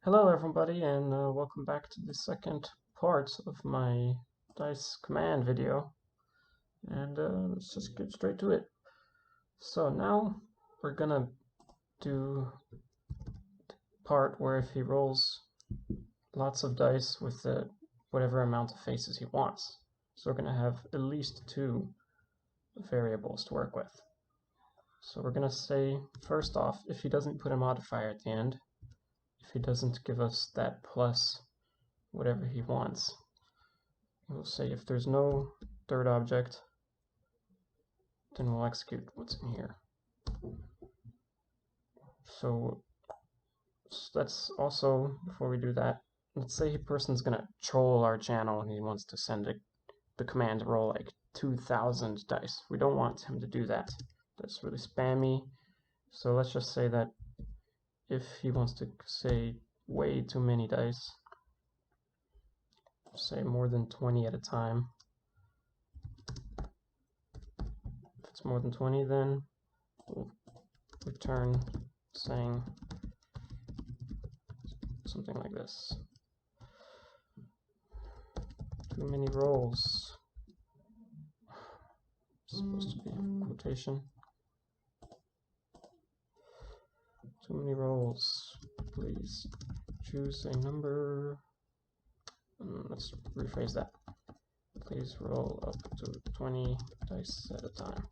Hello everybody, and welcome back to the second part of my dice command video. And let's just get straight to it. So now we're gonna do the part where if he rolls lots of dice with whatever amount of faces he wants. So we're gonna have at least two variables to work with. So we're gonna say, first off, if he doesn't put a modifier at the end, if he doesn't give us that plus whatever he wants, we'll say if there's no third object, then we'll execute what's in here. So let's also, before we do that, let's say a person's gonna troll our channel and he wants to send the command to roll like 2,000 dice. We don't want him to do that. That's really spammy. So let's just say that if he wants to say way too many dice, say more than 20 at a time. If it's more than 20, then we'll return saying something like this. Too many rolls. It's supposed to be a quotation. Too many rolls. Please choose a number. Let's rephrase that. Please roll up to 20 dice at a time.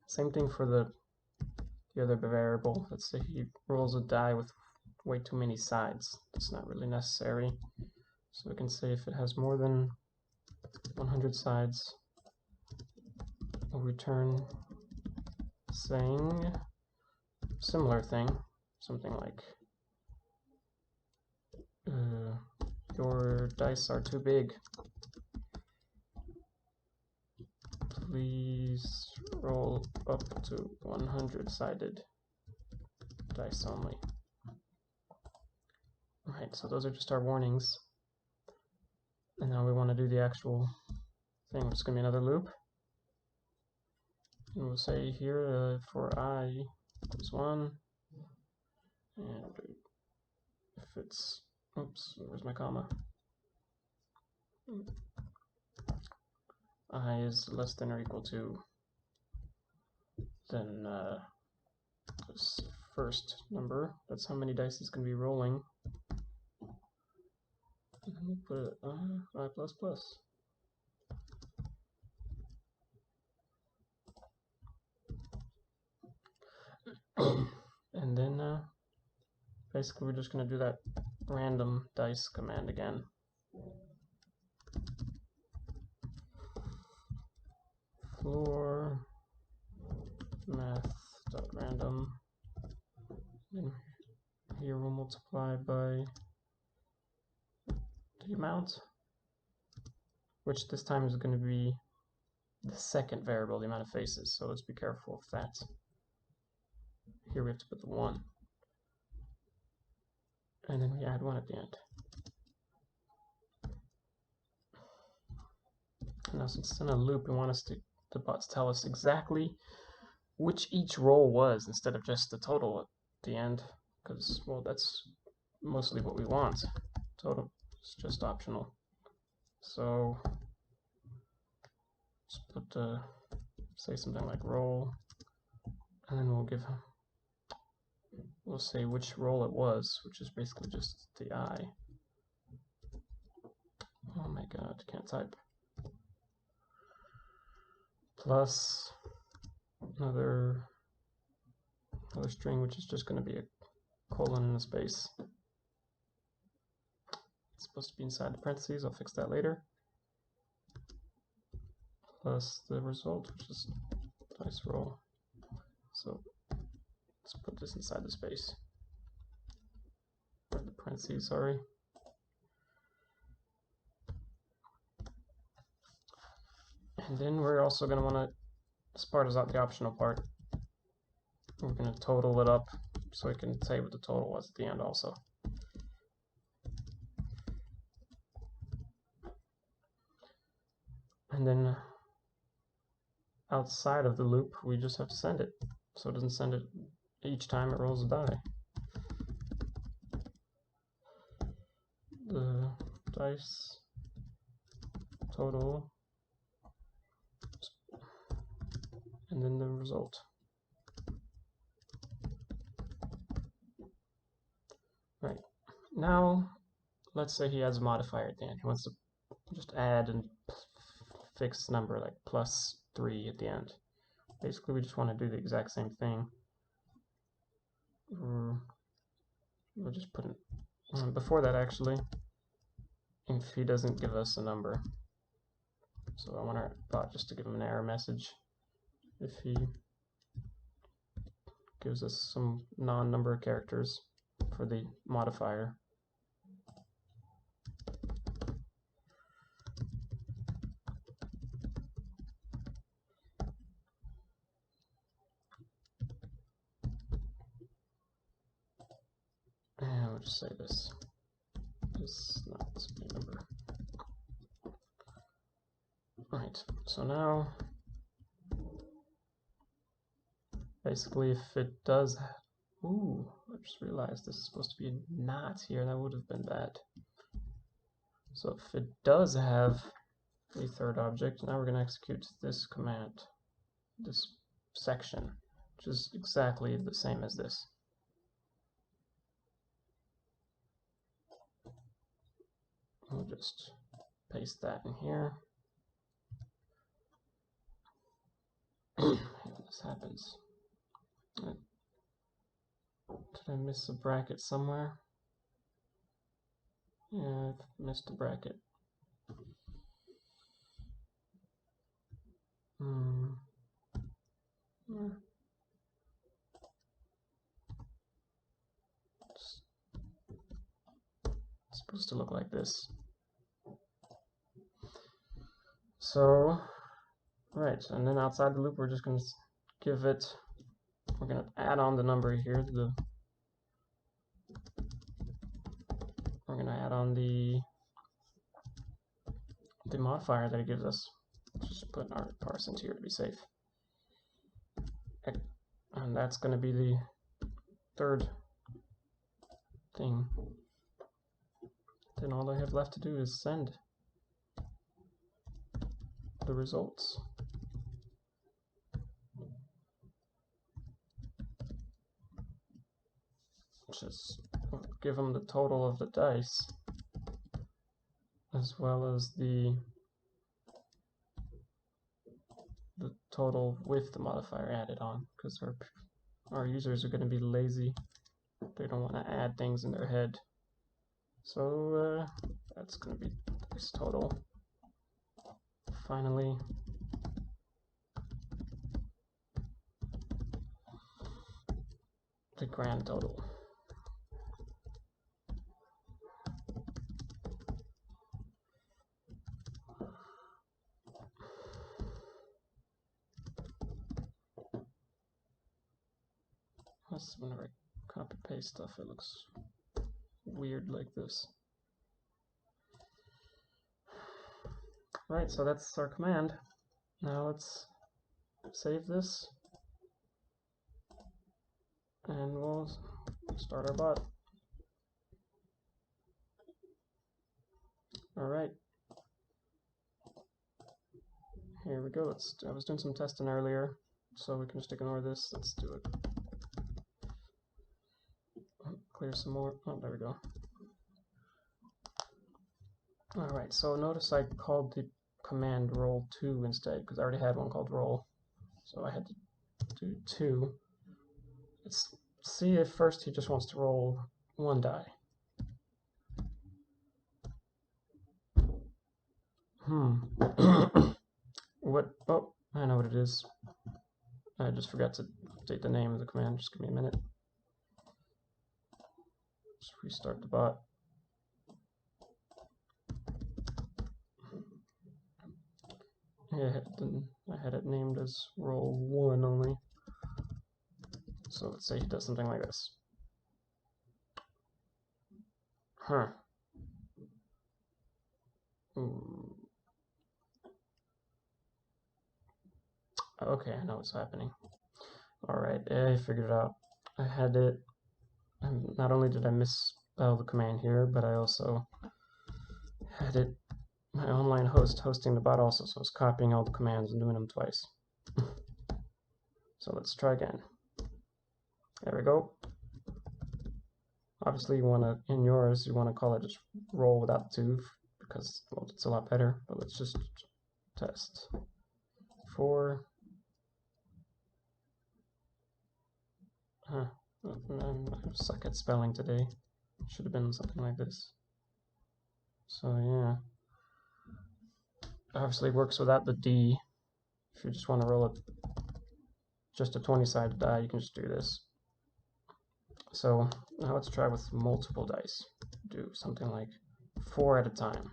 Same thing for the other variable. Let's say he rolls a die with way too many sides. That's not really necessary. So we can say if it has more than 100 sides, we'll return saying similar thing, something like your dice are too big. Please roll up to 100-sided dice only. Alright, so those are just our warnings. And now we want to do the actual thing, which is going to be another loop. And we'll say here for I equals 1, and if it's, oops, where's my comma? I is less than or equal to, then this first number, that's how many dice it's going to be rolling. And then we'll put I plus plus. And then basically we're just going to do that random dice command again. Floor math.random. And here we'll multiply by the amount, which this time is going to be the second variable, the amount of faces. So let's be careful of that. Here we have to put the 1. And then we add 1 at the end. Now since it's in a loop, we want us to tell us exactly which each roll was instead of just the total at the end, because, well, that's mostly what we want. Total is just optional. So let's put say something like roll, and then we'll say which roll it was, which is basically just the I. Oh my god, can't type. Plus another string, which is just going to be a colon and a space. It's supposed to be inside the parentheses. I'll fix that later. Plus the result, which is dice roll. So let's put this inside the space. Or the parentheses, sorry. And then we're also going to want to, this part is not the optional part, we're going to total it up so we can say what the total was at the end also. And then outside of the loop, we just have to send it. So it doesn't send it each time it rolls a die. the dice total, and then the result. Right, now let's say he has a modifier at the end. He wants to just add and fix number like +3 at the end. Basically, we just want to do the exact same thing. We'll just put it before that, actually, if he doesn't give us a number. So I want our bot just to give him an error message if he gives us some non-number characters for the modifier. And we'll just say this is not a number. Right, so now basically if it does, ooh, I just realized this is supposed to be a not here, that would have been bad. So if it does have a third object, now we're going to execute this command, this section, which is exactly the same as this. We'll just paste that in here. And this happens. Did I miss a bracket somewhere? Yeah, I've missed a bracket. It's supposed to look like this. So, right, and then outside the loop, we're just going to give it, we're going to add on the number here, we're going to add on the modifier that it gives us. Just put our parse into here to be safe. And that's going to be the third thing. Then all I have left to do is send the results. Just give them the total of the dice, as well as the total with the modifier added on, because our users are going to be lazy. They don't want to add things in their head. So that's going to be this total. Finally, the grand total. Whenever I copy paste stuff, it looks weird like this. Right, so that's our command. Now let's save this, and we'll start our bot. Alright, here we go. I was doing some testing earlier, so we can just ignore this. Let's do it. Clear some more. Oh, there we go. Alright, so notice I called the command roll2 instead, because I already had one called roll. So I had to do 2. Let's see if first he just wants to roll 1 die. What? Oh, I know what it is. I just forgot to update the name of the command. Just give me a minute. Just restart the bot. Yeah, I had it named as roll1 only. So let's say he does something like this. Huh. Okay, I know what's happening. Alright, I figured it out. I had it, not only did I misspell the command here, but I also edit my online host hosting the bot also, so it's copying all the commands and doing them twice. So let's try again. There we go. Obviously, you want to, in yours, you want to call it just roll without the 2, because, well, it's a lot better. But let's just test. 4. I suck at spelling today. Should have been something like this. So yeah. Obviously works without the D. If you just want to roll it just a 20-sided die, you can just do this. So now let's try with multiple dice. Do something like 4 at a time.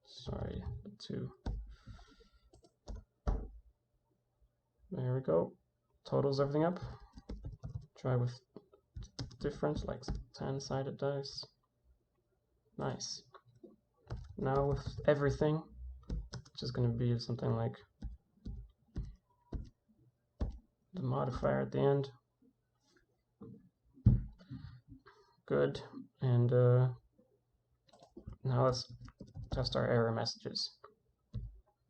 Sorry, 2. There we go. Totals everything up. Try with different, like 10-sided dice. Nice. Now with everything, which is going to be something like the modifier at the end. Good. And now let's test our error messages.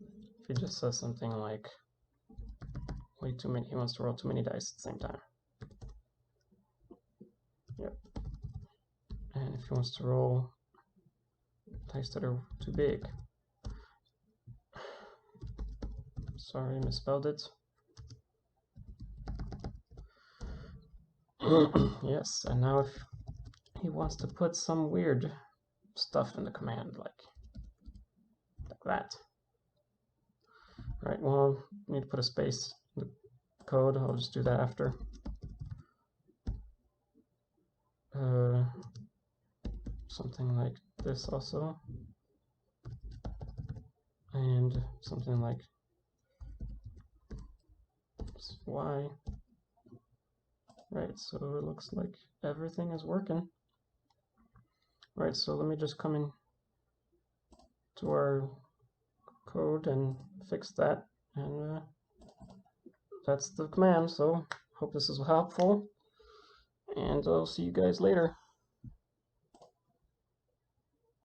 If he just says something like way too many, he wants to roll too many dice at the same time. Yep. And if he wants to roll dice that are too big. Sorry, misspelled it. Yes, and now if he wants to put some weird stuff in the command, like that. Right, well, I need to put a space in the code. I'll just do that after. Something like this also. And something like Y. Right, so it looks like everything is working. Right, so let me just come in to our code and fix that. And that's the command, so hope this is helpful. And I'll see you guys later.